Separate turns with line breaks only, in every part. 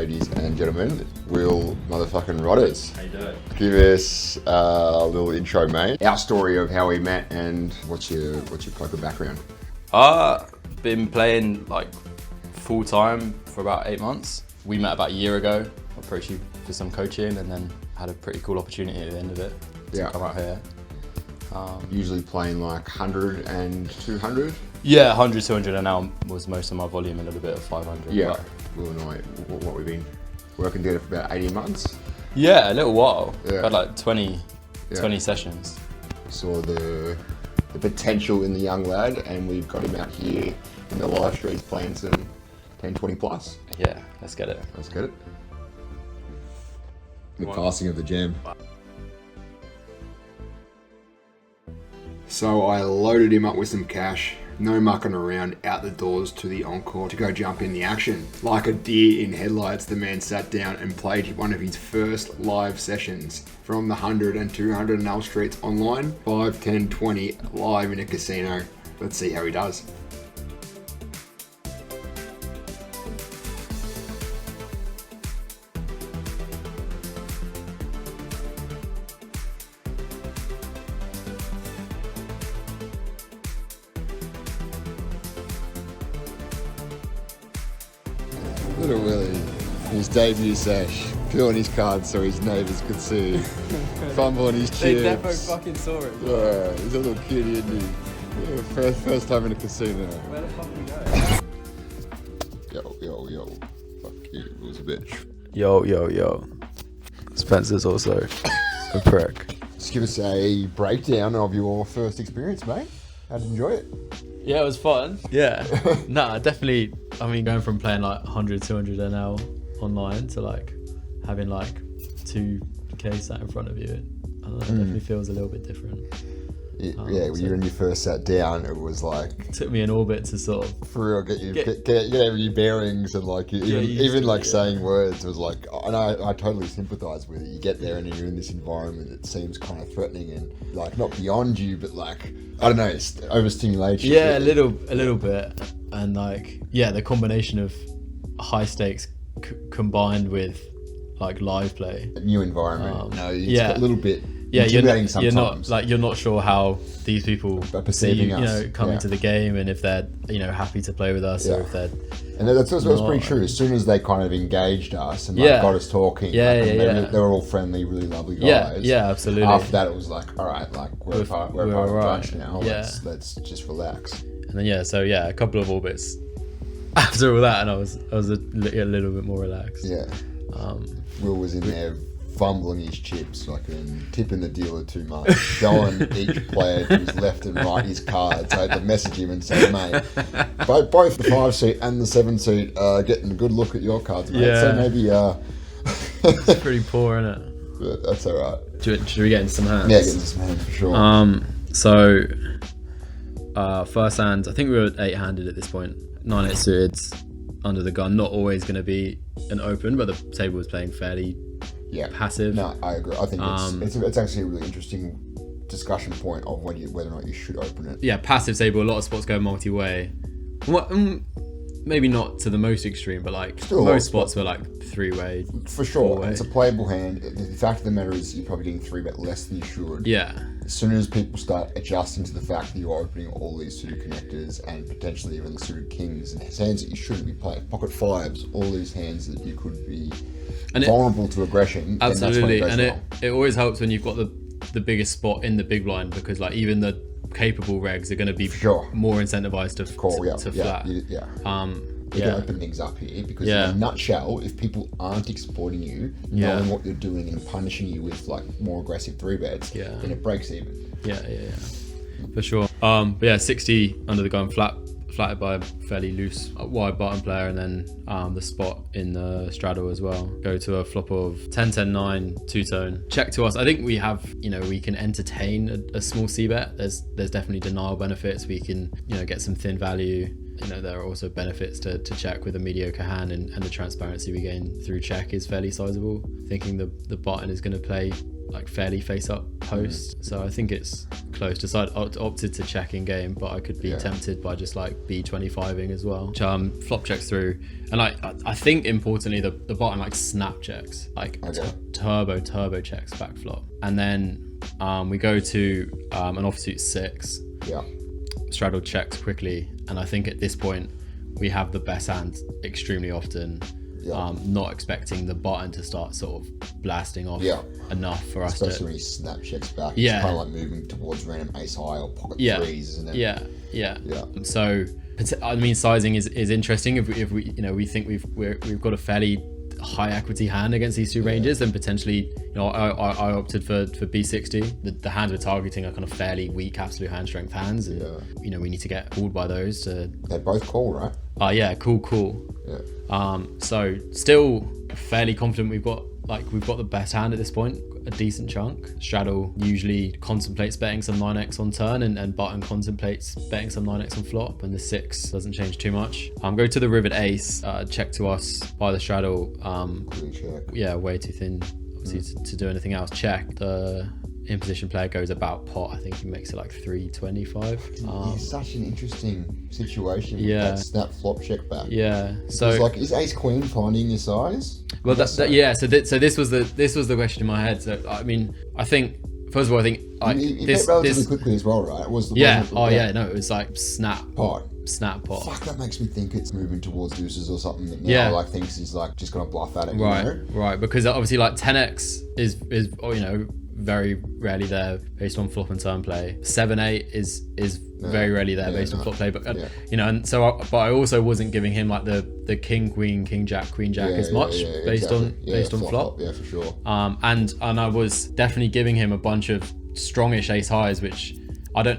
ladies and gentlemen, Will motherfucking Rodders.
How you doing?
Give us a little intro, mate. Our story of how we met and what's your poker background?
Been playing like full time for about 8 months. We met about a year ago. I approached you for some coaching and then had a pretty cool opportunity at the end of it to come out here.
Usually playing like 100 and 200?
Yeah, 100, 200 and now was most of my volume, a little bit of 500.
Yeah.
But
Will and I, what we've been working together for about 18 months.
yeah, a little while.
Yeah.
Had like 20
Yeah.
sessions.
Saw the potential in the young lad, and we've got him out here in the live streets playing some 10, 20 plus.
Yeah, let's get it.
Let's get it. The passing of the gem. So I loaded him up with some cash, no mucking around, out the doors to the Encore to go jump in the action. Like a deer in headlights, the man sat down and played one of his first live sessions from the 100 and 200 and L Streets online, 5, 10, 20 live in a casino. Let's see how he does. Little Willie, his debut sesh, peeling his cards so his neighbours could see, fumbling his chips.
They never fucking saw it.
Yeah, he's a little kid, isn't he? Yeah, first time in a casino.
Where the fuck we go?
Yo. Fuck you, Will's a bitch.
Yo. Spencer's also a prick.
Just give us a breakdown of your first experience, mate. How'd you enjoy it?
Yeah, it was fun. Yeah. Nah, definitely. I mean, going from playing like 100, 200 NL online to like having like 2K sat in front of you, I don't know, it definitely feels a little bit different.
When you first sat down, it was like...
It took me an orbit to sort of...
For real, get your bearings and like, even like saying words was like... And I totally sympathise with it. You get there and you're in this environment that seems kind of threatening and like not beyond you, but like, I don't know, it's overstimulation.
Yeah, a little bit. And like, yeah, the combination of high stakes combined with like live play.
A new environment. It's a little bit...
Yeah, you're
sometimes.
you're not sure how these people
are perceiving us.
Come into the game and if they're happy to play with us or if they're.
And that's pretty true. As soon as they kind of engaged us and got us talking, they were all friendly, really lovely guys.
Yeah, absolutely.
After that, it was like, all right, like we're part of the bunch now.
Yeah.
Let's just relax.
And then a couple of orbits after all that, and I was a little bit more relaxed.
Yeah. Will was in there fumbling his chips, like tipping the dealer too much, showing each player to his left and right his cards. I had to message him and say, mate, both the 5 seat and the 7 seat are getting a good look at your cards, mate.
Yeah.
So maybe...
It's pretty poor, isn't it?
But that's all right.
Should we get into some hands?
Yeah, get into some hands for sure.
First hand, I think we were 8-handed at this point. 9-8 suited, under the gun. Not always going to be an open, but the table was playing fairly... passive.
No, I agree. I think it's actually a really interesting discussion point of whether or not you should open it.
Yeah, passive table. A lot of spots go multi-way. Maybe not to the most extreme, but like still most spots were like 3-way.
For sure,
and
it's a playable hand. The fact of the matter is you're probably getting 3-bet less than you should.
Yeah.
As soon as people start adjusting to the fact that you're opening all these suited connectors and potentially even the suited kings and hands that you shouldn't be playing, pocket fives, all these hands that you could be vulnerable to aggression.
Absolutely,
and
it always helps when you've got the biggest spot in the big blind, because like even the capable regs are going to be more incentivized to flat.
You can open things up here because in a nutshell, if people aren't exploiting you, knowing what you're doing and punishing you with like more aggressive 3-bets, then it breaks even.
Yeah, for sure. But yeah, 60 under the gun, flatted by a fairly loose wide button player, and then the spot in the straddle as well. Go to a flop of 10-10-9 two-tone. Check to us. I think we have, we can entertain a small c-bet. There's definitely denial benefits. We can, get some thin value. There are also benefits to check with a mediocre hand, and the transparency we gain through check is fairly sizable. Thinking the button is going to play like fairly face up post. So I think it's close. Opted to check in game, but I could be tempted by just like B25ing as well. Which, flop checks through, and I think importantly the bottom like snap checks, like turbo checks back flop, and then we go to an offsuit 6.
Yeah.
Straddle checks quickly, and I think at this point we have the best hand extremely often. Not expecting the button to start sort of blasting off enough for us to...
Especially when he snap checks back. It's kind of like moving towards random ace high or pocket threes, isn't it?
Yeah. So, I mean, sizing is interesting. If we you know, we think we've got a fairly high equity hand against these two ranges, then potentially, you know, I opted for B60. The hands we're targeting are kind of fairly weak absolute hand strength hands, and you know, we need to get called by those.
They're both cool, right?
Cool. Yeah. So still fairly confident we've got the best hand at this point, a decent chunk. Straddle usually contemplates betting some 9x on turn, and button contemplates betting some 9x on flop, and the 6 doesn't change too much. Go to the rivered ace, check to us by the straddle. Yeah, way too thin obviously to do anything else. Check. The in position player goes about pot. I think he makes it like 325.
It's such an interesting situation with that snap flop check back.
Yeah. So
it's like, is ace queen finding your size?
Well, So this was the question in my head. So I mean, I think first of all, I think
you bet relatively quickly as well, right? It was
it was like snap pot.
Fuck, that makes me think it's moving towards deuces or something that now like thinks he's like just gonna bluff at it.
Right, because obviously like 10x is you know, very rarely there based on flop and turn play. 7-8 is very rarely there based on flop play, but you know, and so but I also wasn't giving him like the king queen, king jack, queen jack as much based on flop.
Yeah, for sure.
And I was definitely giving him a bunch of strongish ace highs, which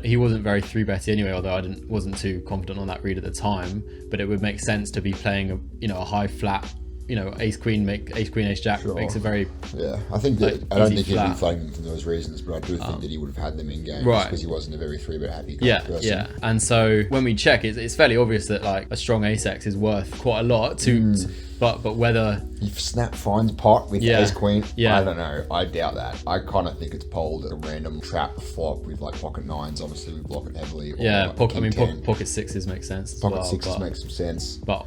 he wasn't very 3-betty anyway, although I wasn't too confident on that read at the time, but it would make sense to be playing a high flat, you know, ace queen, ace jack makes a very
I think that I don't think he'd be playing them for those reasons, but I do think that he would have had them in game because he wasn't a very 3-bet happy kind of person.
And so when we check, it's fairly obvious that like a strong ace x is worth quite a lot but whether
if snap finds pot with ace queen, I don't know. I doubt that. I kind of think it's polled at a random trap flop with like pocket 9s. Obviously, we block it heavily.
Pocket 6s make sense.
Pocket 6s make some sense.
But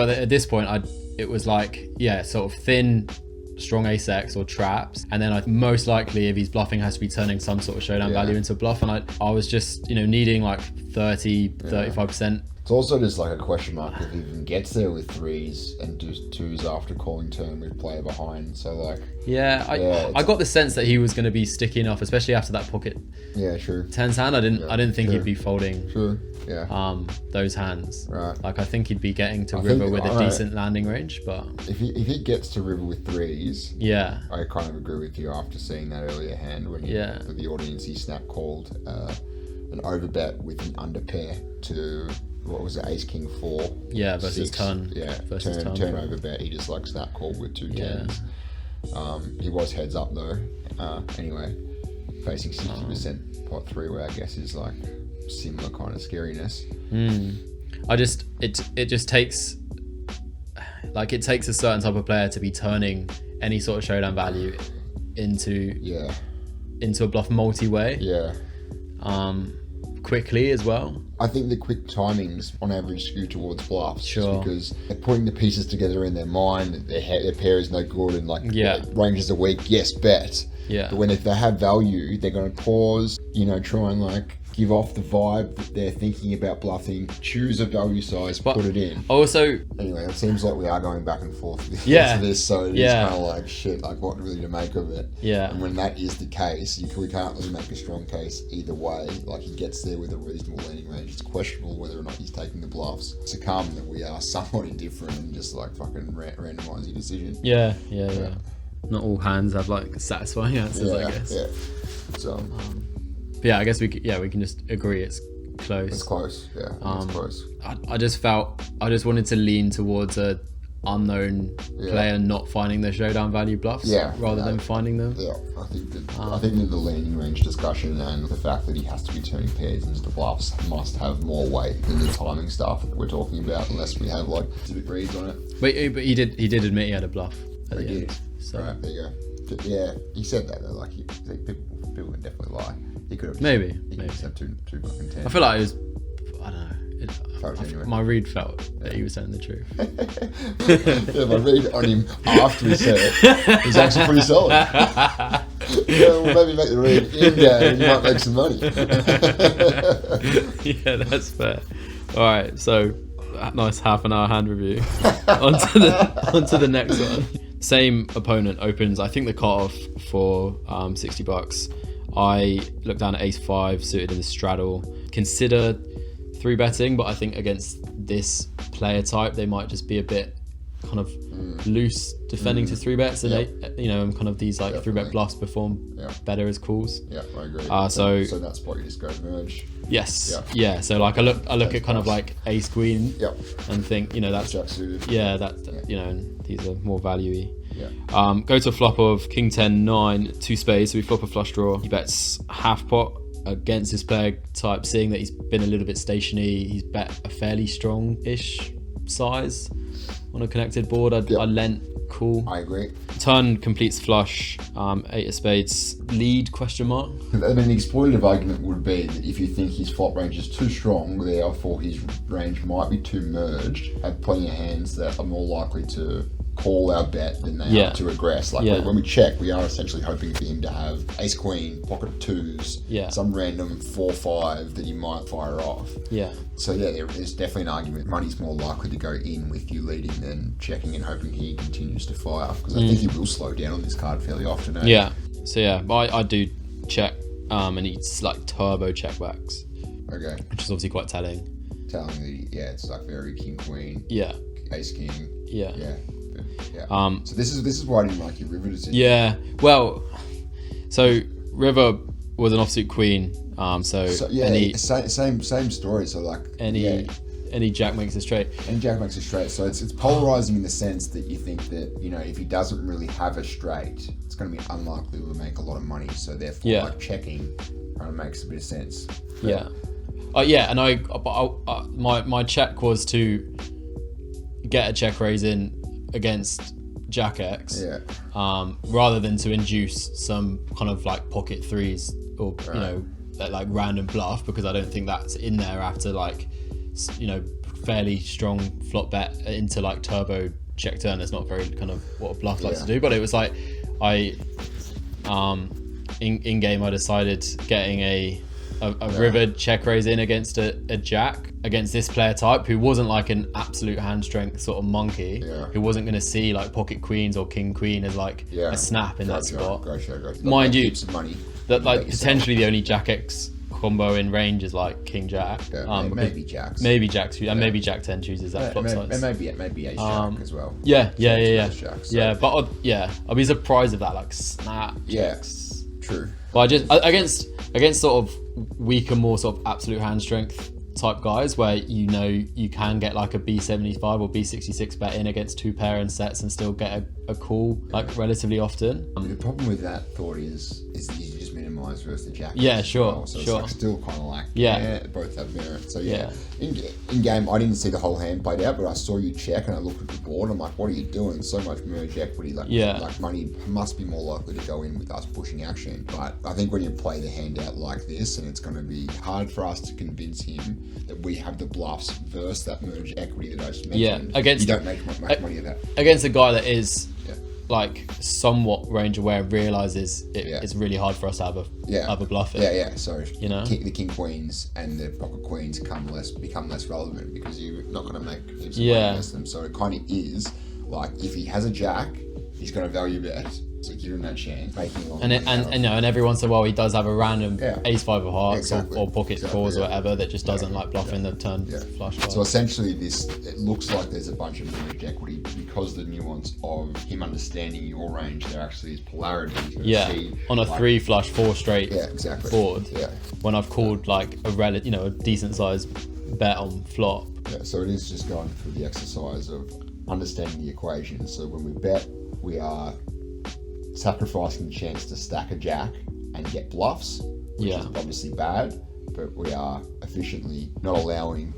at this point, it was like sort of thin, strong ace x or traps, and then most likely if he's bluffing has to be turning some sort of showdown value into a bluff, and I was just, you know, needing like 35%.
It's also just like a question mark if he even gets there with 3s and does 2s after calling turn with player behind. So like
I got the sense that he was going to be sticky enough, especially after that pocket 10s hand. I didn't think he'd be folding those hands.
Right.
Like I think he'd be getting to river with a decent landing range, but
if he gets to river with 3s, I kind of agree with you after seeing that earlier hand when for the audience he snap called an overbet with an under pair to what was it, ace king 4
versus
6.
turn
turn overbet. He just like snap called with 2 10s. He was heads up though. Anyway, facing 60% pot 3, where I guess is like similar kind of scariness.
It just takes a certain type of player to be turning any sort of showdown value into a bluff multi-way quickly as well.
I think the quick timings on average skew towards bluffs because they're putting the pieces together in their mind. Their pair is no good and ranges are weak. Yes, bet. But when if they have value, they're going to pause. You know, try and like give off the vibe that they're thinking about bluffing. Choose a value size, put it in.
Also,
anyway, it seems like we are going back and forth with this. So it's kind of like shit. Like what really to make of it? And when that is the case, we can't really make a strong case either way. Like he gets there with a reasonable landing range. It's questionable whether or not he's taking the bluffs. It's a calm that we are somewhat indifferent and just like fucking randomise your decision.
Yeah. Not all hands have like satisfying answers, I guess.
So.
I guess we can just agree it's close.
It's close, it's close.
I just wanted to lean towards a unknown player not finding the showdown value bluffs rather than finding them.
I think that the leaning range discussion and the fact that he has to be turning pairs into the bluffs must have more weight than the timing stuff that we're talking about, unless we have like specific reads on it.
But he did admit he had a bluff at the end.
So right, there you go. Yeah, he said that though. Like, people can definitely lie. He could have
Maybe.
just have two fucking 10.
I feel like it was, I don't know.
Genuine.
My read felt that he was telling the truth.
Yeah, my read on him after he said it was actually pretty solid. Well, maybe make the read in game and you might make some money.
Yeah, that's fair. All right, so nice half an hour hand review. onto the next one. Same opponent opens. I think the cutoff for $60. I looked down at ace-5 suited in the straddle. Consider 3-betting, but I think against this player type, they might just be a bit kind of loose defending to 3-bets, and and kind of these like 3-bet bluffs perform better as calls.
Yeah, I agree.
So
that spot you just go merge.
Yes. Yeah. So like I look at kind of like ace queen. And think that's
jack suited.
Yeah. And these are more value-y.
Yeah.
Go to a flop of king 10-9 2 spades. So we flop a flush draw. He bets half pot against this player type, seeing that he's been a little bit stationary. He's bet a fairly strong-ish size on a connected board. I lent cool.
I agree.
Turn completes flush, 8 of spades, lead, question mark.
I mean, the exploitative argument would be that if you think his flop range is too strong, therefore his range might be too merged, have plenty of hands that are more likely to call our bet than they are to regress. Like when we check, we are essentially hoping for him to have ace queen, pocket of twos, some random 4-5 that he might fire off. So there's definitely an argument. Money's more likely to go in with you leading than checking and hoping he continues to fire, because I think he will slow down on this card fairly often.
But I do check, and it's like turbo checkbacks.
Okay.
Which is obviously quite telling.
It's like very king queen. Ace king.
Yeah.
So this is why I didn't like your river decision.
Yeah. Well, so river was an offsuit queen.
Same story. So like
any jack makes it straight.
Any jack makes it straight. So it's polarizing in the sense that you think that if he doesn't really have a straight, it's going to be unlikely to make a lot of money. So therefore, like checking kind of makes a bit of sense. And my check was to get a check raise in against Jack X, rather than to induce some kind of like pocket threes or that like random bluff, because I don't think that's in there after like fairly strong flop bet into like turbo check turn. That's not very kind of what a bluff likes to do. But it was like in game I decided getting a river check raise in against a jack against this player type who wasn't like an absolute hand strength sort of monkey, who wasn't going to see like pocket queens or king queen as like a snap in that spot. Mind you, money
that like potentially the only jack X combo in range is like king jack.
Maybe jacks.
Maybe jacks, and maybe jack 10 chooses that flop size.
Maybe ace jack as well.
But I'd be surprised if that like snap jacks.
True.
But I just against sort of weaker, more sort of absolute hand strength type guys, where you can get like a B75 or B66 bet in against 2 pair and sets and still get a call like relatively often.
The problem with that thought is you just minimise versus the jack.
Sure.
So it's like still kind of like both have merit. So in game I didn't see the whole hand played out, but I saw you check and I looked at the board. I'm like, what are you doing? So much merge equity. Like money must be more likely to go in with us pushing action. But I think when you play the hand out like this, and it's going to be hard for us to convince him that we have the bluffs versus that merge equity that I just mentioned.
Against
you don't make money of that.
Against a guy that is like somewhat range aware and realizes it's really hard for us to have a bluff in.
So the king queens and the pocket queens become less relevant because you're not going to make heaps of money against them. So it kind of is like if he has a jack, he's going to value bet. So give him that chance. And
every once in a while he does have a random ace-5 of hearts or pocket fours or whatever that just doesn't like bluffing the turn flush card.
So essentially it looks like there's a bunch of merged equity because the nuance of him understanding your range, there actually is polarity.
On a 3 flush 4 straight board. When I've called like a decent sized bet on flop.
So it is just going through the exercise of understanding the equation. So when we bet, we are sacrificing the chance to stack a jack and get bluffs, which is obviously bad, but we are efficiently not allowing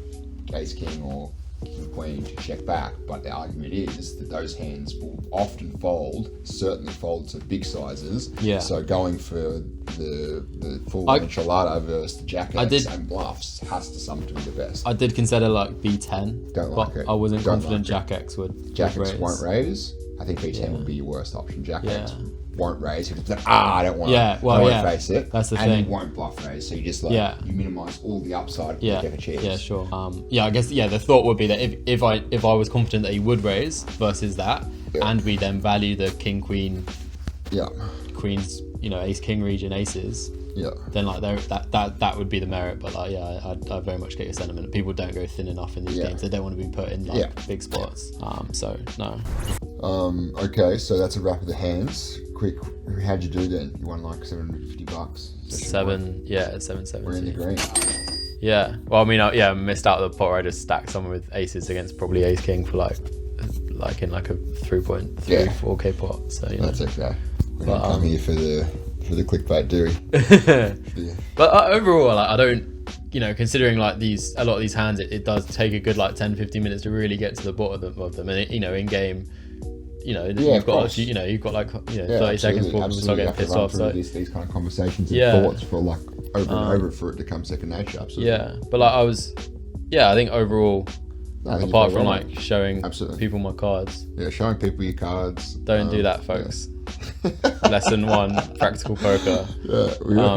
ace king or king queen to check back, but the argument is that those hands will often fold, certainly fold to big sizes.
Yeah.
So going for the full enchilada versus the jack X and bluffs has to some to be the best.
I did consider like B10,
Don't
but
like it.
I wasn't
Don't
confident
like
Jack X would.
Jack
would
X
raise.
won't raise. I think B10 would be your worst option. Jack X
Yeah.
won't raise. If it's like, I don't want to.
Yeah, well,
I won't
yeah.
face it.
That's the
and
thing.
you won't bluff raise, so you just like you minimise all the upside.
Yeah,
Deck of chairs.
yeah, sure. I guess the thought would be that if I was confident that he would raise versus that, and we then value the king queen, queens, ace king region aces. Yeah. Then like that would be the merit, but like I very much get your sentiment. People don't go thin enough in these games. They don't want to be put in like big spots. So no.
Okay, so that's a wrap of the hands. Quick, how'd you do then? You won like $750.
$770.
We're in the green.
Yeah. Well, I mean, I missed out the pot where I just stacked someone with aces against probably ace king for like in like a 3.34k pot. So
that's okay. We don't come here for the clickbait, do we?
But overall, like, I don't, considering like a lot of these hands, it does take a good like 10-15 minutes to really get to the bottom of them, and in game, you've got 30 seconds before people start getting pissed off. So
these kind of conversations and thoughts for like over and over for it to come second nature. Absolutely.
Yeah, but like I think overall, apart from like showing people my cards.
Yeah, showing people your cards.
Don't do that, folks. Lesson 1, practical poker.
Yeah,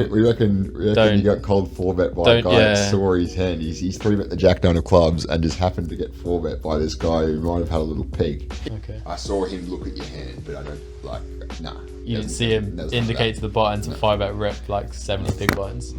we reckon you got cold 4-bet by a guy that saw his hand. He's 3-bet the jack nine of clubs and just happened to get 4-bet by this guy who might have had a little peek.
Okay.
I saw him look at your hand, but I don't nah.
You didn't see him indicate to the button to 5-bet rip like 70 big blinds.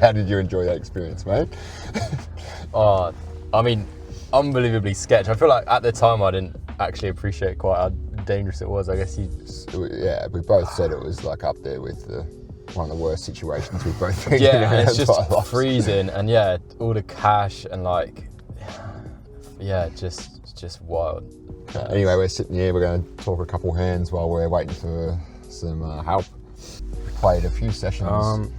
How did you enjoy that experience, mate?
I mean, unbelievably sketch. I feel like at the time I didn't actually appreciate quite how dangerous it was. I guess
we both said it was like up there with one of the worst situations we've both been in.
Yeah, it's just freezing, and all the cash and like, just wild.
Anyway, we're sitting here. We're going to talk a couple hands while we're waiting for some help. We played a few sessions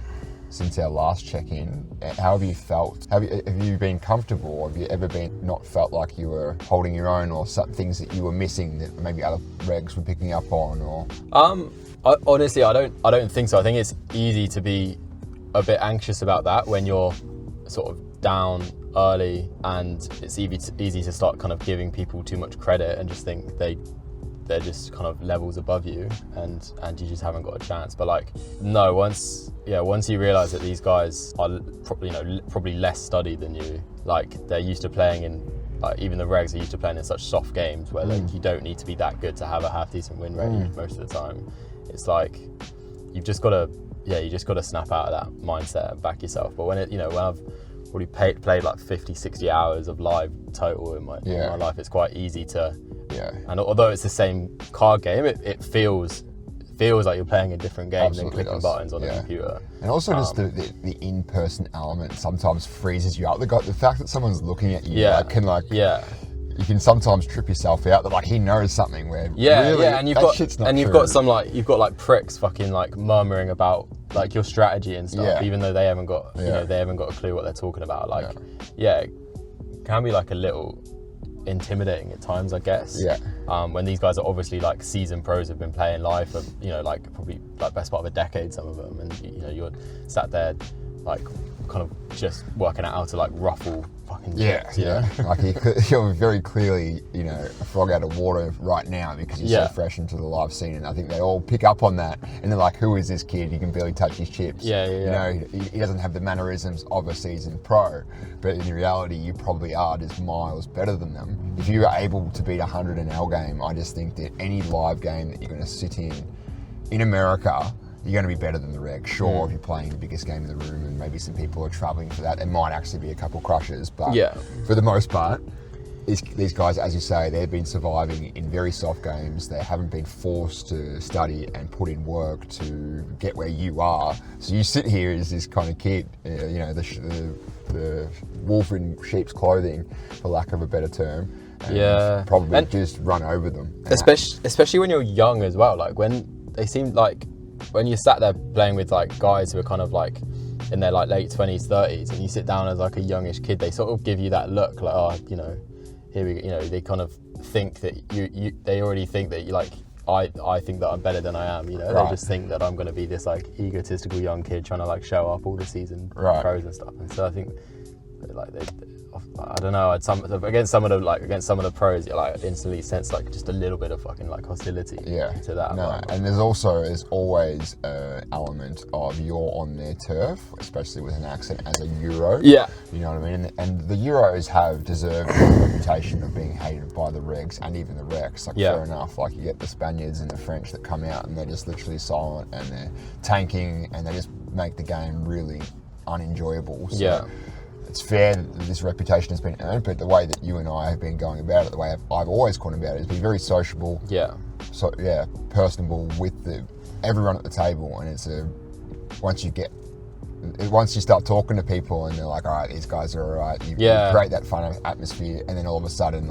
since our last check-in. How have you felt? Have you been comfortable, or have you ever not felt like you were holding your own, or some things that you were missing that maybe other regs were picking up on? Or
honestly, I don't think so. I think it's easy to be a bit anxious about that when you're sort of down early, and it's easy to start kind of giving people too much credit and just think they're just kind of levels above you, and you just haven't got a chance. But like, no, once you realize that these guys are probably less studied than you, like they're used to playing in, like, even the regs are used to playing in such soft games where like you don't need to be that good to have a half decent win rate most of the time. It's like you've just got to snap out of that mindset and back yourself. But when when I've already played like 50-60 hours of live total in my life, it's quite easy to and although it's the same card game, it feels like you're playing a different game than clicking buttons on a computer.
And also just the in-person element sometimes freezes you out. The fact that someone's looking at you you can sometimes trip yourself out that like he knows something where
and you've got pricks fucking like murmuring about like your strategy and stuff, even though they haven't got they haven't got a clue what they're talking about. Like it can be like a little intimidating at times, I guess. When these guys are obviously like seasoned pros, have been playing live for like probably like best part of a decade, some of them, and you're sat there like kind of just working out how to like ruffle
fucking
Yeah,
chips, you know?
like you're very clearly, a frog out of water right now because you're so fresh into the live scene, and I think they all pick up on that, and they're like, "Who is this kid? He can barely touch his chips."
Yeah.
He doesn't have the mannerisms of a seasoned pro, but in reality, you probably are just miles better than them. If you are able to beat 100 in our game, I just think that any live game that you're going to sit in America, you're going to be better than the reg. Sure, if you're playing the biggest game in the room and maybe some people are travelling for that, there might actually be a couple crushes. But for the most part, these guys, as you say, they've been surviving in very soft games. They haven't been forced to study and put in work to get where you are. So you sit here as this kind of kid, the wolf in sheep's clothing, for lack of a better term. And probably just run over them.
Especially when you're young as well. Like when they seem like, when you sat there playing with like guys who are kind of like in their like late 20s, 30s, and you sit down as like a youngish kid, they sort of give you that look like, oh, here we go. They kind of think that they already think that you like, I think that I'm better than I am, They just think that I'm going to be this like egotistical young kid trying to like show up all the season pros and stuff. And so I think like I don't know, against some of the pros, you like instantly sense like just a little bit of fucking like hostility to that.
No, and there's always an element of you're on their turf, especially with an accent as a Euro.
Yeah.
You know what I mean? And the Euros have deserved the reputation of being hated by the regs and even the Recs. Like fair enough. Like you get the Spaniards and the French that come out and they're just literally silent and they're tanking and they just make the game really unenjoyable. So it's fair that this reputation has been earned, but the way that you and I have been going about it, the way I've always gone about it, is be very sociable. So personable with everyone at the table, and once you start talking to people and they're like, all right, these guys are all right, you create that fun atmosphere, and then all of a sudden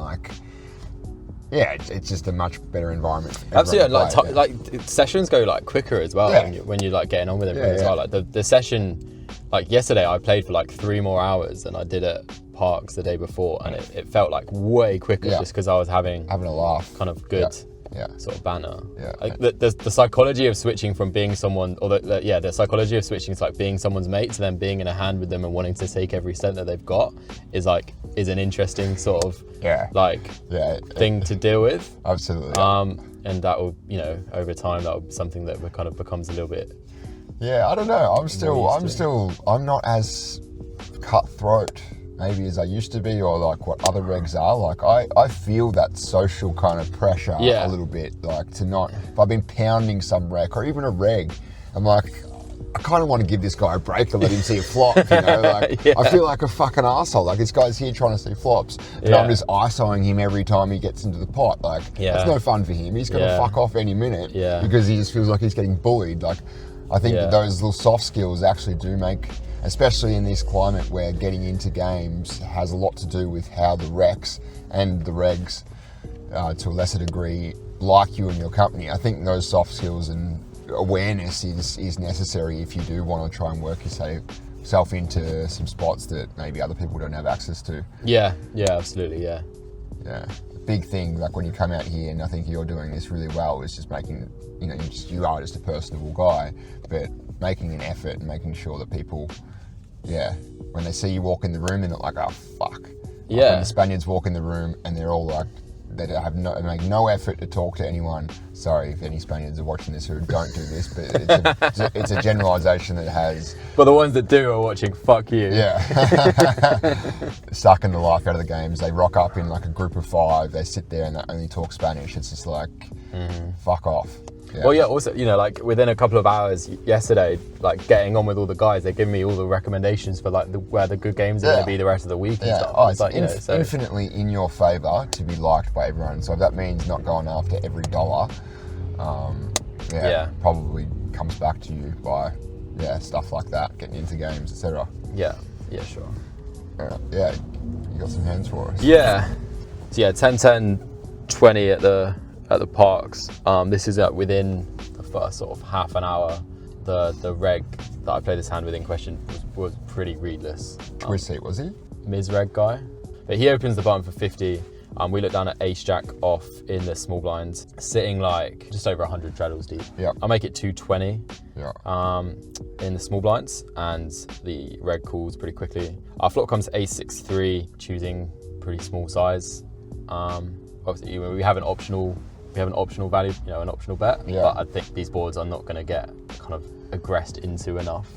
it's just a much better environment.
Absolutely, like sessions go like quicker as well when you're like getting on with everything as well. Like the session. Like yesterday, I played for like 3 more hours than I did at Parks the day before, and it felt like way quicker just because I was having
a laugh,
kind of good sort of banter. Like the psychology of switching from being someone, or the psychology of switching to like being someone's mate to then being in a hand with them and wanting to take every cent that they've got is an interesting sort of thing to deal with.
Absolutely.
And that will, over time, that will be something that kind of becomes a little bit.
Yeah, I don't know. I'm not as cutthroat maybe as I used to be, or like what other regs are. Like I feel that social kind of pressure a little bit. Like if I've been pounding some rec or even a reg, I'm like, I kind of want to give this guy a break and let him see a flop, I feel like a fucking asshole. Like this guy's here trying to see flops, and I'm just ISOing him every time he gets into the pot. Like that's no fun for him. He's going to fuck off any minute because he just feels like he's getting bullied. Like I think that those little soft skills actually do make, especially in this climate where getting into games has a lot to do with how the recs and the regs, to a lesser degree, like you and your company. I think those soft skills and awareness is necessary if you do want to try and work yourself into some spots that maybe other people don't have access to.
Yeah, absolutely, yeah.
Big thing, like when you come out here, and I think you're doing this really well, is just making, you are just a personable guy, but making an effort and making sure that people, when they see you walk in the room, they're not like, oh fuck. Like when the Spaniards walk in the room and they're all like, they make no effort to talk to anyone. Sorry if any Spaniards are watching this who don't do this, but it's a generalisation that has.
But the ones that do are watching. Fuck you.
Yeah. Sucking the life out of the games. They rock up in like a group of 5. They sit there and they only talk Spanish. It's just like, fuck off.
Yeah. Well, also, like within a couple of hours yesterday, like getting on with all the guys, they give me all the recommendations for like where the good games are going to be the rest of the week and stuff.
Oh, it's like, infinitely in your favour to be liked by everyone. So if that means not going after every dollar, probably comes back to you by stuff like that, getting into games, etc.
Yeah, sure.
You got some hands for us.
So 10, 20 at the Parks. This is within the first sort of half an hour. The reg that I played this hand with in question was pretty readless.
Which seat was he?
Ms. Reg guy. But he opens the button for 50. We look down at ace jack off in the small blinds, sitting like just over 100 treadles deep.
Yeah.
I'll make it 220
Yeah.
in the small blinds, and the reg calls pretty quickly. Our flop comes ace 6-3, choosing pretty small size. Obviously, we have an optional value, an optional bet.
Yeah.
But I think these boards are not going to get kind of aggressed into enough.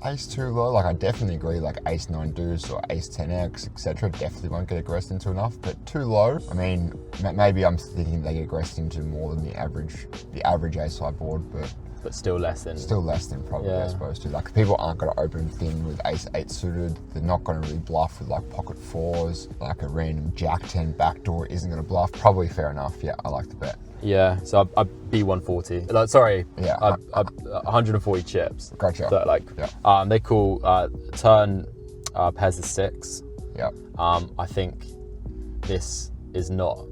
Ace too low, like I definitely agree, like ace 9 deuce or ace 10x, etc. definitely won't get aggressed into enough, but too low. I mean, maybe I'm thinking they get aggressed into more than the average ace high board,
but still less than
probably they're supposed to. Like people aren't going to open thin with ace 8 suited. They're not going to really bluff with like pocket fours. Like a random jack 10 backdoor isn't going to bluff. Probably fair enough. Yeah, I like the bet.
Yeah, so I be 140. Sorry,
Yeah,
140 chips.
Gotcha.
So they call turn pairs of 6.
Yeah.
I think this is not.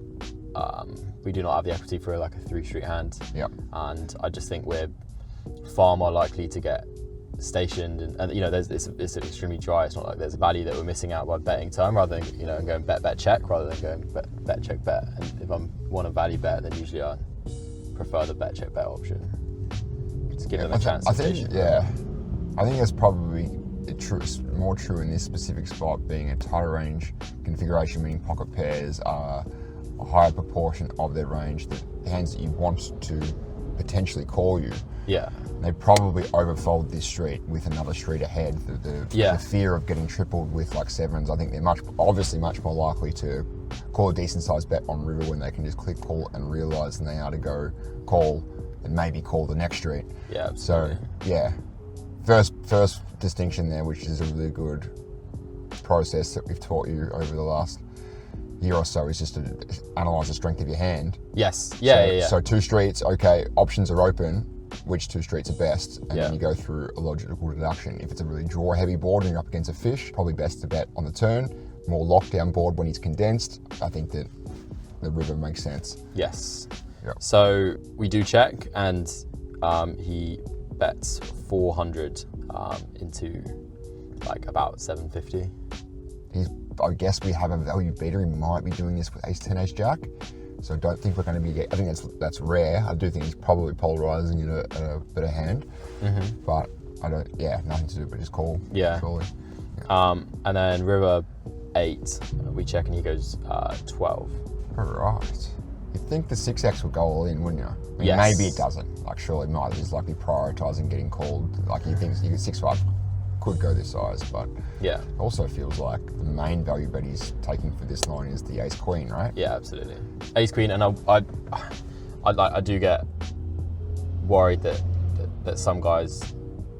We do not have the equity for like a 3 street hand.
Yeah.
And I just think we're far more likely to get stationed, and it's extremely dry. It's not like there's value that we're missing out by betting turn rather than going bet check rather than going bet check bet. And if I want a value bet, then usually I prefer the bet check bet option to give them a chance to station.
I think that's probably more true in this specific spot, being a tighter range configuration, meaning pocket pairs are a higher proportion of their range. The hands that you want to potentially call you.
Yeah.
They probably overfold this street with another street ahead. The fear of getting tripled with like sevens, I think they're obviously much more likely to call a decent sized bet on river when they can just click call and realise than they are to go call and maybe call the next street.
Yeah, absolutely.
So yeah, first distinction there, which is a really good process that we've taught you over the last year or so, is just to analyse the strength of your hand.
Yes.
So 2 streets, okay, options are open. Which 2 streets are best, and then you go through a logical deduction. If it's a really draw heavy board and you're up against a fish, probably best to bet on the turn. More lockdown board when he's condensed, I think that the river makes sense.
Yes.
Yep.
So we do check, and he bets 400 into like about 750.
I guess we have a value beater. He might be doing this with ace 10 ace jack. So I don't think we're going to be. I think that's rare. I do think he's probably polarizing it at a better hand, but I don't. Yeah, nothing to do but just call.
Yeah.
Surely.
And then river 8, we check and he goes 12.
All right. You'd think the 6x would go all in, wouldn't you? I mean,
Yes.
Maybe it doesn't. Like surely neither is likely prioritizing getting called. Like he thinks 6-5 could go this size, but
Yeah.
also feels like the main value bet he's taking for this line is the ace queen, right?
Yeah, absolutely. Ace queen, and I do get worried that some guys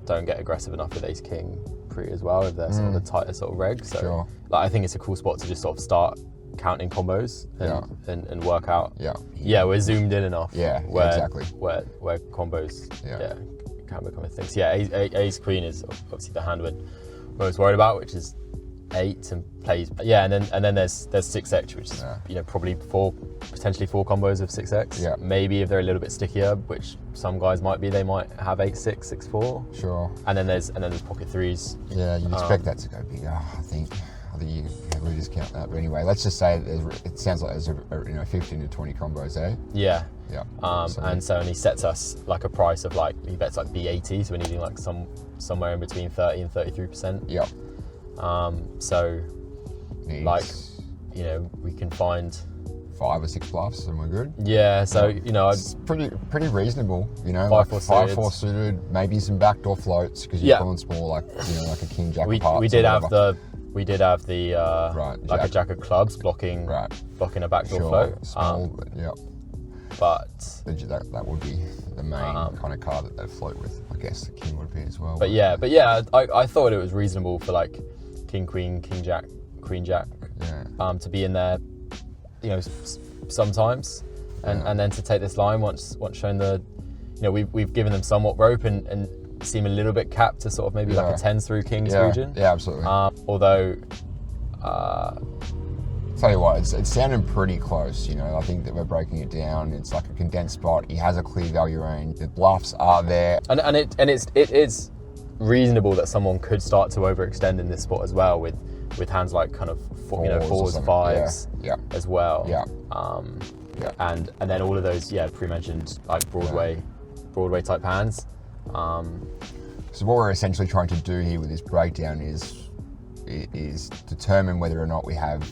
don't get aggressive enough with ace king pre as well, if they're sort of the tighter sort of reg. So
Sure.
I think it's a cool spot to just sort of start counting combos and work out.
Yeah.
We're zoomed in enough.
Yeah,
where,
exactly.
Where combos
Yeah.
can become a thing. So yeah, ace queen is obviously the hand we're most worried about, which is 8 and plays. Yeah, and then there's 6x, which is probably potentially 4 combos of 6x.
Yeah.
Maybe if they're a little bit stickier, which some guys might be, they might have 8-6, 6-4.
Sure.
And then there's pocket threes.
Yeah, you'd expect that to go bigger. I think you can really discount that. But anyway, let's just say it sounds like there's 15 to 20 combos, eh?
Yeah.
Yeah.
And he sets us like a price of like, he bets like B80, so we're needing like somewhere in between 30 and 33%.
Yeah.
So
Needs
like, we can find
5 or 6 bluffs and we're good.
Yeah, so
It's pretty reasonable,
5-4
suited, maybe some backdoor floats because you're pulling small, like like a king jack apart.
we did have the
Right,
a jack of clubs blocking a backdoor float.
Small, but yeah.
But
That would be the main kind of card that they'd float with. I guess the king would be as well.
But yeah, I thought it was reasonable for like king queen, king jack, queen jack, to be in there, sometimes, and then to take this line once shown the, we've given them somewhat rope and seem a little bit capped to sort of maybe like a 10s through kings region.
Yeah, absolutely.
Although.
Tell you what, it's sounding pretty close. I think that we're breaking it down. It's like a condensed spot. He has a clear value range. The bluffs are there,
and it is reasonable that someone could start to overextend in this spot as well with with hands like kind of
Fours or
fours,
something.
fives
Yeah.
as well.
Yeah.
Yeah. And then all of those, pre-mentioned like Broadway type hands.
So what we're essentially trying to do here with this breakdown is determine whether or not we have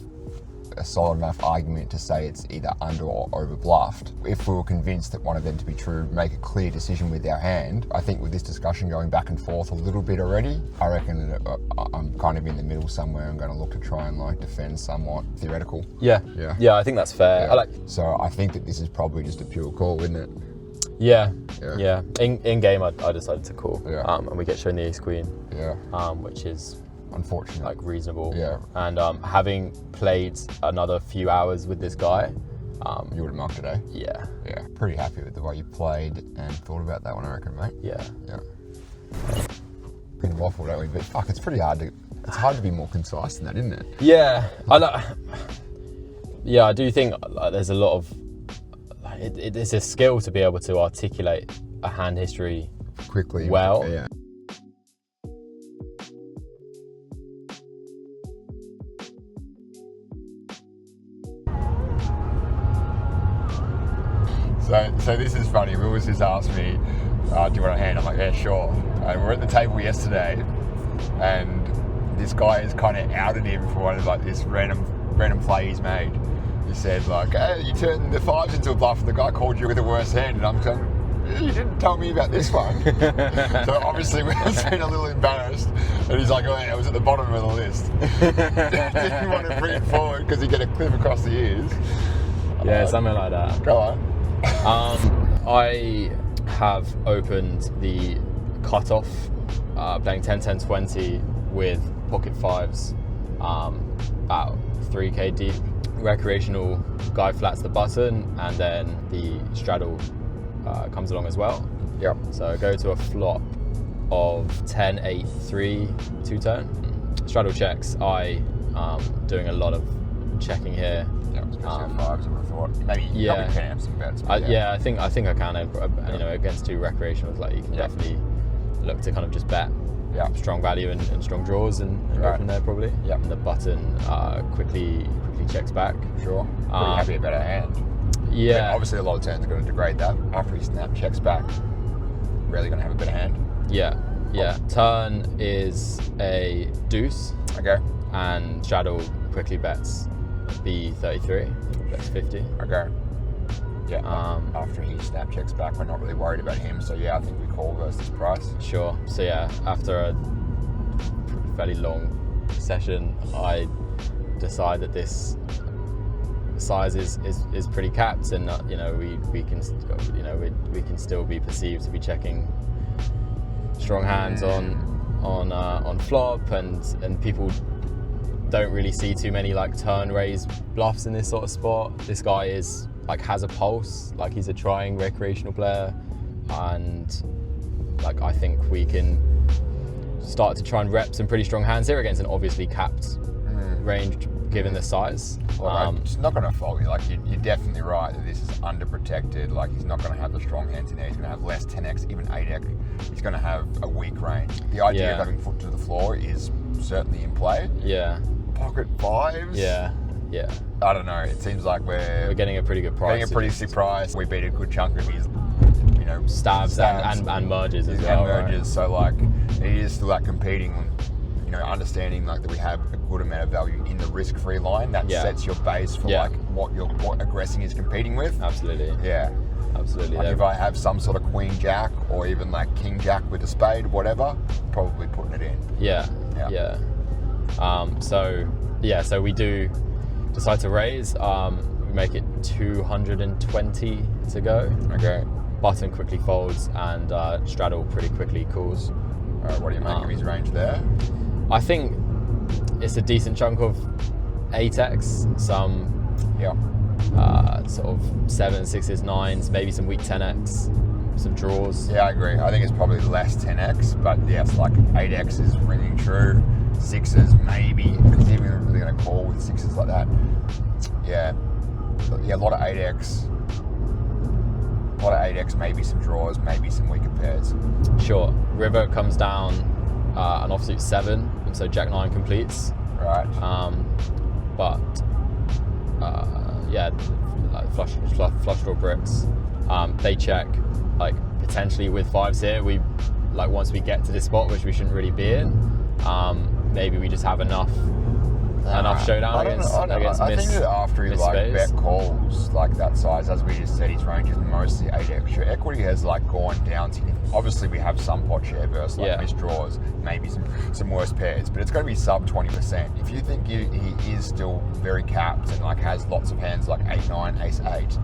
a solid enough argument to say it's either under or over bluffed. If we were convinced that one of them to be true, make a clear decision with our hand. I think with this discussion going back and forth a little bit already, I reckon that I'm kind of in the middle somewhere. I'm going to look to try and like defend somewhat theoretical.
Yeah. I think that's fair.
Yeah. So I think that this is probably just a pure call, isn't it?
Yeah. In game, I decided to call.
Yeah.
And we get shown the ace queen.
Yeah.
Which is
Unfortunate.
like reasonable.
Yeah.
And having played another few hours with this guy,
You would have marked it, eh?
yeah.
Yeah. Pretty happy with the way you played and thought about that one, I reckon, mate.
Yeah.
Yeah. Been waffled, don't we? But fuck, it's hard to be more concise than that, isn't it?
Yeah. I do think there's a lot of it's a skill to be able to articulate a hand history
Quickly.
well.
Yeah. So this is funny. Will was just asked me, do you want a hand? I'm like, yeah, sure. And we're at the table yesterday, and this guy has kind of outed him for one of like this random play he's made. He said like, hey, you turned the fives into a bluff, and the guy called you with the worst hand, and I'm going, you didn't tell me about this one. So obviously we've been a little embarrassed, and he's like, oh yeah, it was at the bottom of the list. Didn't want to bring it forward because you get a clip across the ears.
Yeah, something like that.
Go on.
I have opened the cutoff, playing 10-10-20 with pocket fives, about 3k deep. Recreational guy flats the button, and then the straddle comes along as well.
Yep.
So I go to a flop of 10-8-3 two-turn. Straddle checks. I doing a lot of checking here.
Yeah, especially at fives, I would have thought. Maybe
Yeah.
probably can have some bets.
I think I can. You know, against two recreationals, like you can
Yeah.
definitely look to kind of just bet
Yeah.
strong value and strong draws and go
Right.
from there probably.
Yeah.
And the button quickly checks back.
Sure. Pretty happy about our hand.
Yeah.
Obviously, a lot of turns are going to degrade that. After he snap checks back, really going to have a better hand.
Yeah. Turn is a deuce,
Okay.
and straddle quickly bets B33, bets 50.
Okay. Yeah.
Um,
After he snap checks back, we're not really worried about him. So yeah, I think we call versus price.
Sure. So yeah, after a fairly long session, I decide that this size is pretty capped, and we can still be perceived to be checking strong hands on flop, and people don't really see too many like turn raise bluffs in this sort of spot. This guy is like has a pulse, like he's a trying recreational player, and like I think we can start to try and rep some pretty strong hands here against an obviously capped range given the size.
Well, it's not going to fault you. Like you're definitely right that this is underprotected. Like he's not going to have the strong hands in there. He's going to have less 10x, even 8x. He's going to have a weak range. The idea of having foot to the floor is certainly in play.
Yeah.
Pocket fives.
Yeah.
I don't know. It seems like we're
getting a pretty good price.
getting a pretty sick price. We beat a good chunk of his,
stabs and merges as well.
And merges.
Right?
So like it is still like competing. Understanding like that we have a good amount of value in the risk-free line that sets your base for like what aggressing is competing with.
Absolutely.
Yeah.
Absolutely.
Like if I have some sort of queen jack or even like king jack with a spade, whatever, probably putting it in.
Yeah. So we do decide to raise. We make it 220 to go.
Okay.
Button quickly folds, and straddle pretty quickly calls.
All right. What do you make of his range there?
I think it's a decent chunk of 8x, some sort of 7s, 6s, 9s, maybe some weak 10x, some draws.
Yeah, I agree. I think it's probably less 10x, but yes, like 8x is ringing true. 6s maybe. Is he even really going to call with 6s like that? Yeah, a lot of 8x. A lot of 8x, maybe some draws, maybe some weaker pairs.
Sure. River comes down an offsuit 7, and so Jack 9 completes.
Right.
But yeah, like flush draw bricks, they check like potentially with 5s here. We like once we get to this spot, which we shouldn't really be in, maybe we just have enough showdown against
I think that after he like bet calls like that size, as we just said, his range is mostly 8x. Your equity has like gone down significantly. Obviously, we have some pot share versus like misdraws, maybe some worse pairs, but it's going to be sub 20%. If you think he is still very capped and like has lots of hands like 8-9, ace-8,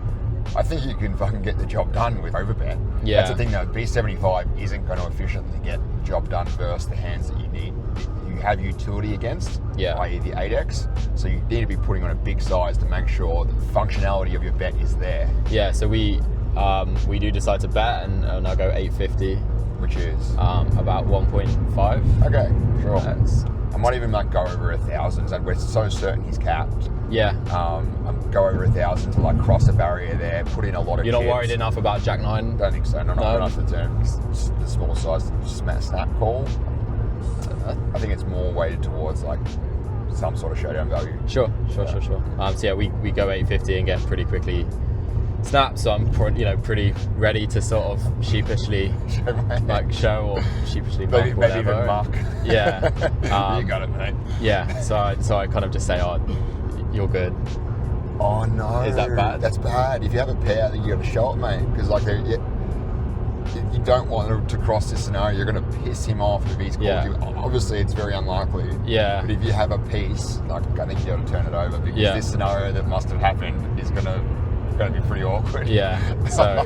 I think you can fucking get the job done with overbet.
Yeah.
That's the thing though, B75 isn't going to efficiently get the job done versus the hands that you need. You have utility against, i.e. the 8x, so you need to be putting on a big size to make sure that the functionality of your bet is there.
Yeah, so we do decide to bet, and I'll go 850,
which is
about 1.5.
Okay, sure. I might even like go over 1,000, and we're so certain he's capped.
Yeah.
Go over 1,000 to like cross the barrier there, put in a lot of
You're not
chips.
worried enough about Jack 9?
Don't think so. Not enough to turn the small size snap call. I think it's more weighted towards like some sort of showdown value.
Sure. So yeah, we go 850 and get pretty quickly snapped. So I'm pretty ready to sort of sheepishly show or sheepishly mark or
maybe
whatever.
even mark.
Yeah.
You got it, mate.
Yeah. So I kind of just say, oh, you're good.
Oh no.
Is that bad?
That's bad. If you have a pair, then you got to show it, mate. Because like you don't want to cross this scenario. You're going to piss him off if he's called you. Obviously, it's very unlikely.
Yeah.
But if you have a piece, like I think you got to turn it over because this scenario that must have happened is going to be pretty awkward.
Yeah. So,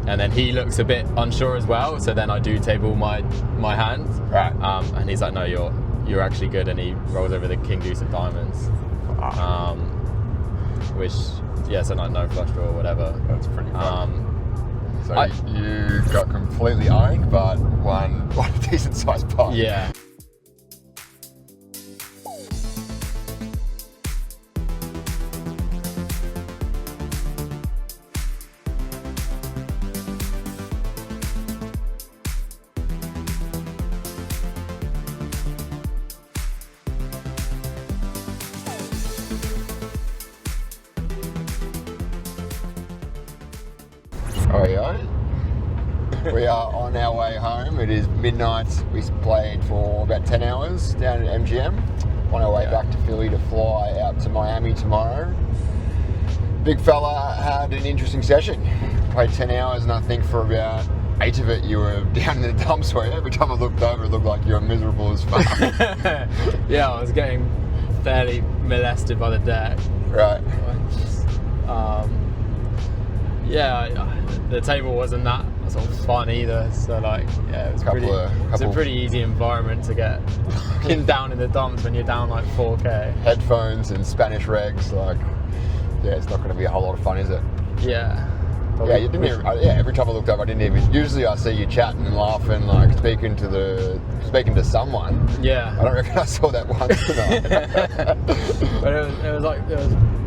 and then he looks a bit unsure as well. So then I do table my hand.
Right.
And he's like, no, you're actually good. And he rolls over the king deuce of diamonds. Which so no flush draw or whatever.
That's pretty fun. So you got completely owned, but won a decent sized pot.
Yeah.
We are on our way home. It is midnight. We played for about 10 hours down at MGM. On our way back to Philly to fly out to Miami tomorrow. Big fella had an interesting session. Played 10 hours, and I think for about 8 of it you were down in the dumps where every time I looked over it looked like you were miserable as fuck.
Yeah, I was getting fairly molested by the deck.
Right.
The table wasn't that sort of fun either. So it was a pretty easy environment to get down in the dumps when you're down like 4K.
Headphones and Spanish regs, it's not going to be a whole lot of fun, is it?
Yeah.
Every time I looked up, I didn't even. Usually, I see you chatting and laughing, like speaking to someone.
Yeah.
I don't reckon I saw that once tonight.
But it was like there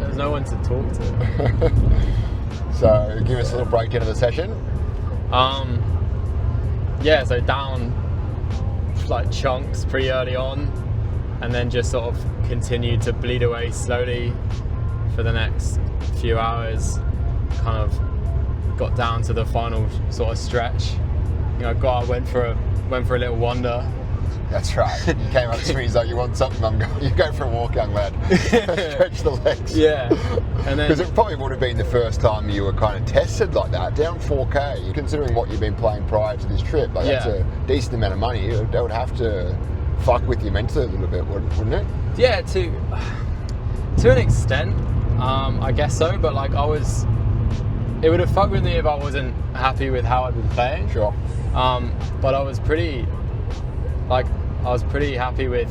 was no one to talk to.
So, give us a little breakdown of the session.
So down like chunks pretty early on, and then just sort of continued to bleed away slowly for the next few hours. Kind of got down to the final sort of stretch. Went for a little wander.
That's right. You came up to me, he's like, "You want something?" I'm going, "You go for a walk, young lad." Stretch the legs.
Yeah. And then
because it probably would have been the first time you were kind of tested like that, down 4K. Considering what you've been playing prior to this trip, that's a decent amount of money. That would have to fuck with you mentally a little bit, wouldn't it?
Yeah, to an extent, I guess so. But it would have fucked with me if I wasn't happy with how I've been playing.
Sure.
But I was pretty happy with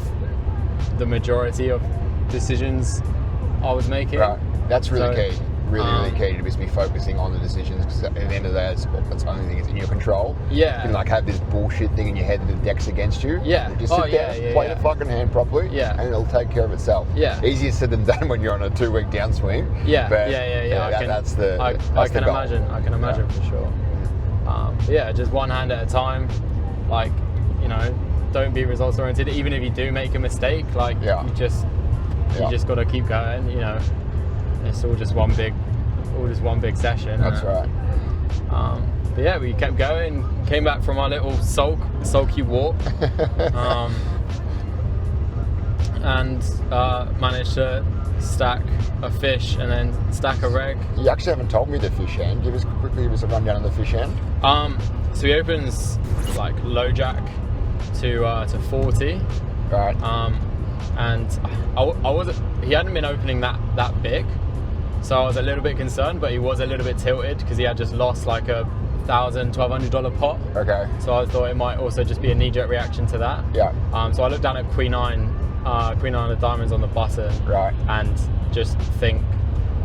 the majority of decisions I was making.
Right. That's really key. Really key to just be focusing on the decisions, because at the end of the day, that's the only thing that's in your control.
Yeah.
You can have this bullshit thing in your head that the deck's against you.
Yeah.
Just sit there, play the fucking hand properly, and it'll take care of itself.
Yeah.
Easier said than done when you're on a 2-week downswing.
Yeah.
But
That's the
goal.
I can imagine for sure. Just one hand at a time, don't be results oriented. Even if you do make a mistake, like you just got to keep going. You know, it's all just one big session.
That's right.
But yeah, we kept going. Came back from our little sulky walk, and managed to stack a fish and then stack a reg.
You actually haven't told me the fish end. Give us a rundown of the fish end.
So he opens like low jack to 40.
Right.
And he hadn't been opening that big, so I was a little bit concerned, but he was a little bit tilted because he had just lost like a $1,000-$1,200 pot.
Okay.
So I thought it might also just be a knee-jerk reaction to that.
Yeah.
So I looked down at Queen 9 of diamonds on the button.
Right.
And just think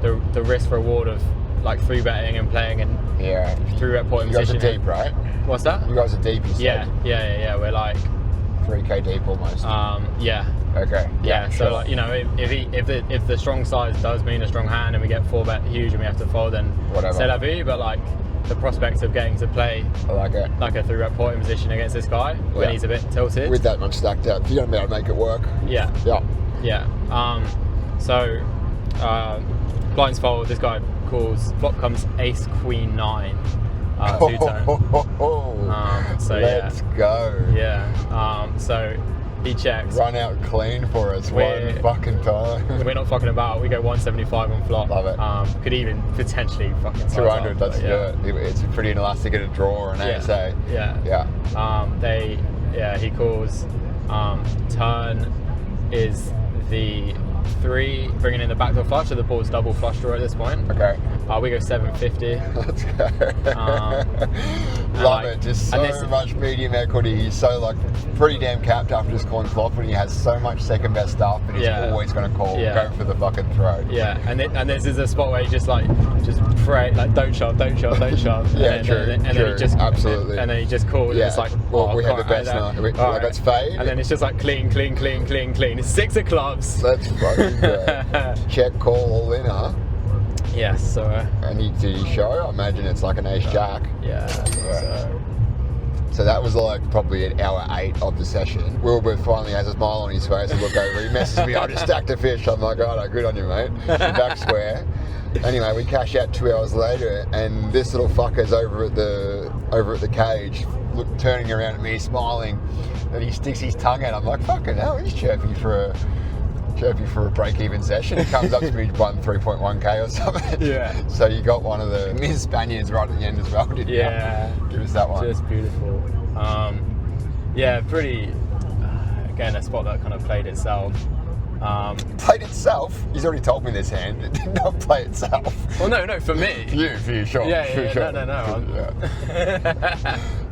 the risk reward of like 3-betting and playing and 3-bet point position.
You guys are deep, right?
What's that?
You guys are deep, you said.
Yeah. We're like
3K deep almost.
Yeah.
Okay.
Yeah. So
sure.
like, you know, if the strong size does mean a strong hand and we get 4-bet huge and we have to fold, then
whatever.
C'est la vie. But like the prospect of getting to play
I like it.
like a 3-bet point position against this guy when he's a bit tilted.
With that much stacked up, you're gonna be able to make it work.
Yeah. So blinds fold. This guy calls. Flop comes Ace Queen 9. Two-tone. So
let's go.
Yeah. So he checks.
Run out clean for us one fucking time.
We're not fucking about. We go 175 on flop.
Love it.
Could even potentially fucking
200. Let's do
it.
It's pretty elastic at a draw and ASA.
Yeah. He calls. Turn is the 3, bringing in the backdoor flush, so the board's double flush draw at this point.
Okay.
We go 750.
Let's go. Love it. Just so much medium equity. He's so like pretty damn capped after just calling flop, and he has so much second best stuff, and he's always going to call, go for the fucking throw.
Yeah, and this is a spot where he just pray, like don't shove.
Yeah, true.
And then he just
absolutely.
And then he just calls.
Yeah.
It's like,
we have the best night. Let's fade.
And then it's just like clean. It's 6 of clubs.
Let's fucking go. Check, call, all in, huh?
Yes. So.
And did he show? I imagine it's like an ace jack.
Yeah.
So that was like probably at hour 8 of the session. Wilbur finally has a smile on his face and look over. He messages me, I just stacked a fish. I'm like, oh, good on you, mate. Back square. Anyway, we cash out 2 hours later, and this little fucker's over at the cage, turning around at me, smiling, and he sticks his tongue out. I'm like, fucking hell, he's chirpy for a break-even session. He comes up to me, won 3.1k or something. Yeah. So you got one of the Ms. Spaniards right at the end as well, didn't you?
Yeah.
Give us that one.
Just beautiful. Pretty. Again, a spot that kind of played itself.
Played itself? He's already told me this hand. It did not play itself.
Well, no, for me.
For you, sure.
Yeah,
sure.
No.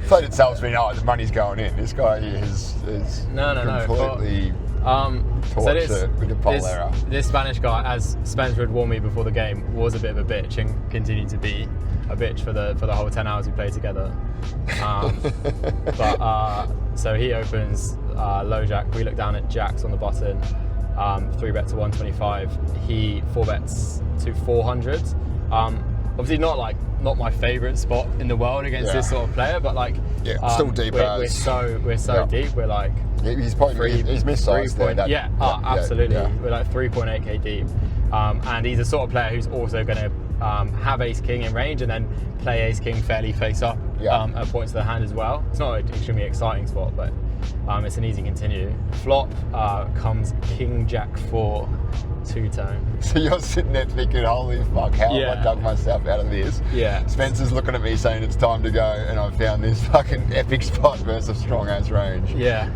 Played itself's been, the money's going in. This guy is completely torched with a pole error.
This Spanish guy, as Spencer had warned me before the game, was a bit of a bitch and continued to be a bitch for the whole 10 hours we played together. So he opens low jack. We look down at jacks on the button. 3-bet to 125. He 4-bets to 400. Obviously not my favourite spot in the world against this sort of player, but
still deep.
We're so deep. We're like
he's probably he's missized there.
Absolutely.
Yeah.
We're like 3.8k deep, and he's a sort of player who's also going to have ace king in range and then play ace king fairly face up at points of the hand as well. It's not an extremely exciting spot, but it's an easy continue. Flop comes king jack 4 2-tone.
So you're sitting there thinking, holy fuck, how have I dug myself out of this? Yeah. Spencer's looking at me saying it's time to go, and I've found this fucking epic spot versus strong ass range.
Yeah.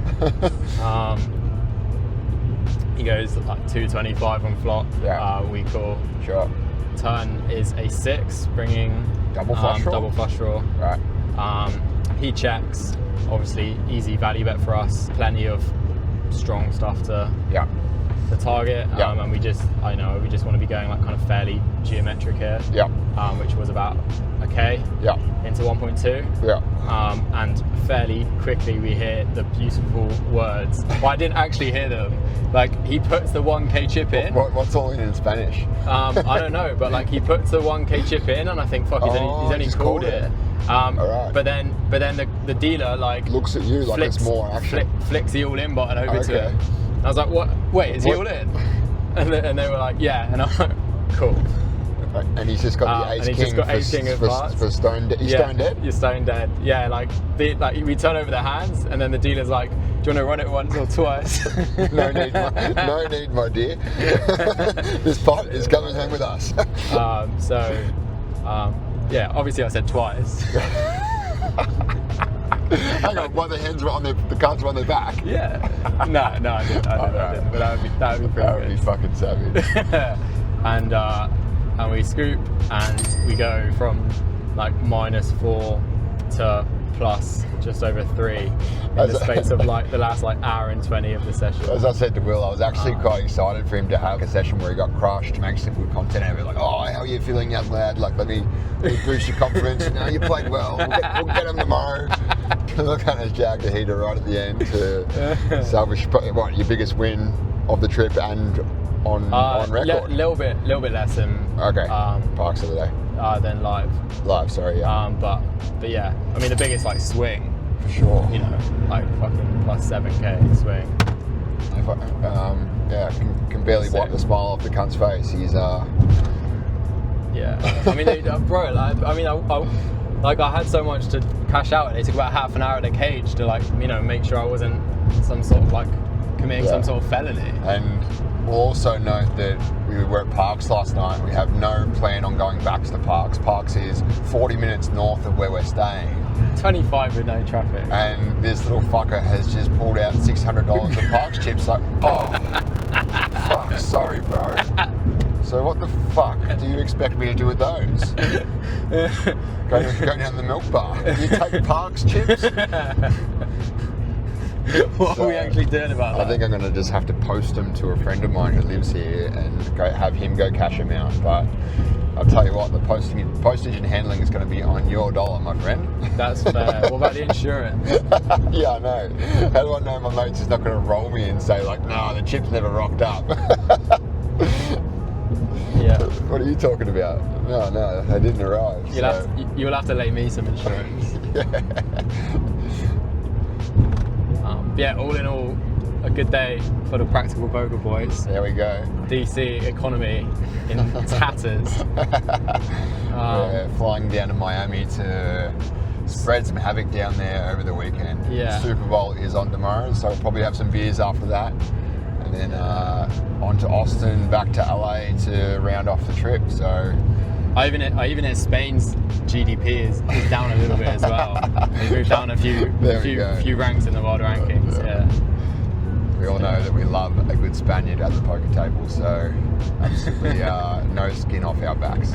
He goes like 225 on flop. Yeah. We call.
Sure.
Turn is a 6, bringing
double flush
draw.
Right.
He checks. Obviously, easy value bet for us. Plenty of strong stuff to target. And we just want to be going like kind of fairly geometric here. Yeah. Which was about a K. Yeah. Into 1.2. Yeah. And fairly quickly we hear the beautiful words. Well, I didn't actually hear them. like he puts the 1K chip in.
What's all in Spanish?
I don't know, but like he puts the 1K chip in, and I think he's only
just
called it.
Alright.
But then the dealer like
Looks at you like it's more action.
Flicks the all in button over to
Okay.
him. And I was like, what? Wait, is he all in? And they were like, yeah. And I'm like, cool.
And he's just got the ace
and he's
king,
just got ace king of hearts.
for stone. He's stone dead.
You're stone dead. Yeah, like we turn over the hands, and then the dealer's like, "Do you want to run it once or twice?"
No need, my dear. This pot is coming home with us.
Yeah, obviously I said twice.
Hang on, the hands were on the cards were on their back.
Yeah. No, I didn't. But that would be pretty
That would be fucking savage.
And we scoop and we go from like -4 to plus just over 3 in the space of like the last like hour and 20 of the session.
As I said to Will, I was actually quite excited for him to have a session where he got crushed, make some good content out of it. Like, oh, how are you feeling, young lad? Like, let me boost your confidence. No, you played well. We'll get him tomorrow. Look, kind of jagged the heater right at the end to salvage your biggest win of the trip and on record.
Little bit less than
Parks of the day.
Than live.
Live, sorry, yeah.
But yeah, I mean the biggest like swing
for sure.
You know, like fucking plus 7K swing.
Can barely wipe the smile off the cunt's face. He's
Yeah, I mean, bro. Like, I mean, I had so much to cash out, and it took about half an hour at the cage to like, you know, make sure I wasn't some sort of like committing some sort of felony.
And we'll also note that we were at Parks last night. We have no plan on going back to the Parks. Parks is 40 minutes north of where we're staying.
25 with no traffic.
And this little fucker has just pulled out $600 of Parks chips. Like, oh, fuck, sorry, bro. So what the fuck do you expect me to do with those? Go down the milk bar. You take Parks chips?
What are we actually doing about that?
I think I'm going to just have to post them to a friend of mine who lives here and have him go cash them out. But I'll tell you what, the postage and handling is going to be on your dollar, my friend.
That's fair. What about the insurance?
Yeah, I know. How do I know my mate's just not going to roll me and say like, nah, the chip's never rocked up?
Yeah.
What are you talking about? No, they didn't arrive.
You'll have to lay me some insurance. Yeah, all in all, a good day for the Practical Poker Boys.
There we go.
DC economy in tatters.
We're flying down to Miami to spread some havoc down there over the weekend.
Yeah.
Super Bowl is on tomorrow, so we'll probably have some beers after that. And then on to Austin, back to LA to round off the trip. So
I even hear Spain's GDP is down a little bit as well. They moved down a few ranks in the world rankings. Yeah.
We all know that we love a good Spaniard at the poker table, so absolutely no skin off our backs.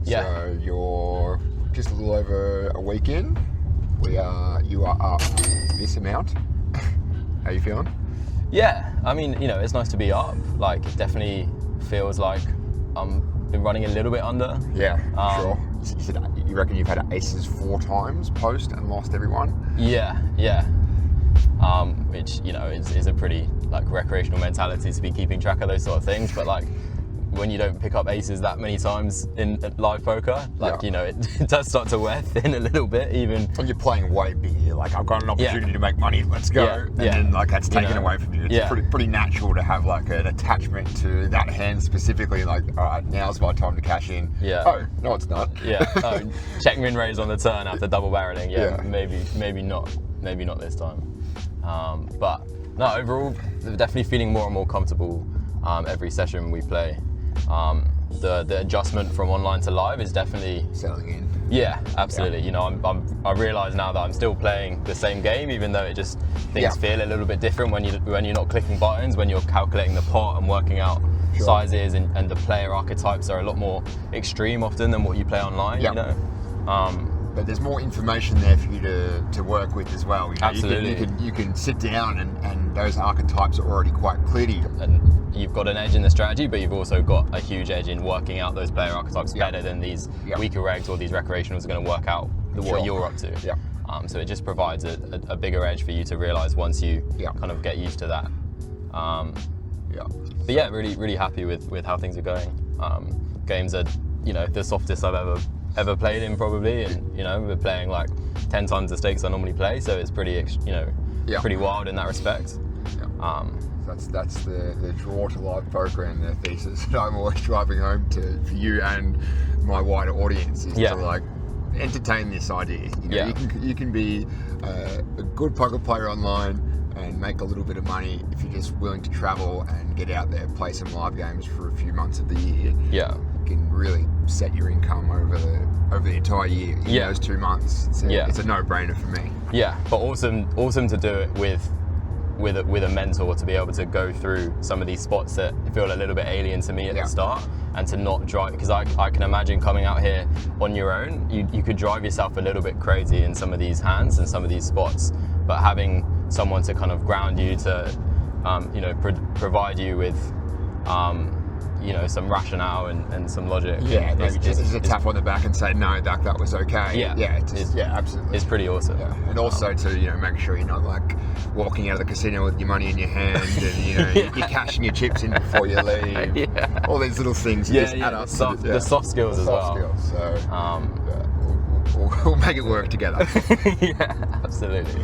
So you're just a little over a week in. You are up this amount. How are you feeling?
Yeah, I mean, you know, it's nice to be up. Like, it definitely feels like been running a little bit under.
Yeah, sure. You reckon you've had aces 4 times post and lost every one?
Yeah. Which, you know, is a pretty like recreational mentality to be keeping track of those sort of things. But like, when you don't pick up aces that many times in live poker, like, you know, it does start to wear thin a little bit, even.
And you're playing way bigger
you're like, I've got an opportunity to make money, let's go. And then like that's taken away from you. It's pretty natural to have like an attachment to that hand specifically, like, all right, now's my time to cash in. Oh, no, it's not.
Check min raise on the turn after double barreling. Maybe not this time. But no, overall, definitely feeling more and more comfortable every session we play. The adjustment from online to live is definitely
settling in.
Yeah, absolutely. You know, I realise now that I'm still playing the same game, even though things feel a little bit different when you're not clicking buttons, when you're calculating the pot and working out sizes, and the player archetypes are a lot more extreme often than what you play online. You know.
But there's more information there for you to work with as well. You know,
absolutely.
You can sit down and those archetypes are already quite clear to you.
And you've got an edge in the strategy, but you've also got a huge edge in working out those player archetypes better than these weaker regs or these recreationals are going to work out what you're up to. So it just provides a bigger edge for you to realise once you kind of get used to that. But yeah, really, really happy with how things are going. Games are, you know, the softest I've ever played in probably, and you know, we're playing like 10 times the stakes I normally play, so it's pretty, you know, pretty wild in that respect.
That's the draw to live poker and the thesis that I'm always driving home for you and my wider audience is to like entertain this idea. You know, you can be a good poker player online and make a little bit of money if you're just willing to travel and get out there, play some live games for a few months of the year. You can really set your income over the entire year in those 2 months. It's a no-brainer for me.
But awesome to do it with a mentor, to be able to go through some of these spots that feel a little bit alien to me at the start, and to not drive, because I can imagine coming out here on your own, you could drive yourself a little bit crazy in some of these hands and some of these spots, but having someone to kind of ground you, to you know, provide you with you know, some rationale and some logic.
Maybe just a tap on the back and say, no, that was okay. Absolutely.
It's pretty awesome.
And also to, you know, make sure you're not like walking out of the casino with your money in your hand and, you know, you're cashing your chips in before you leave. All these little things just add up.
The soft skills as well.
So we'll make it work together.
Absolutely.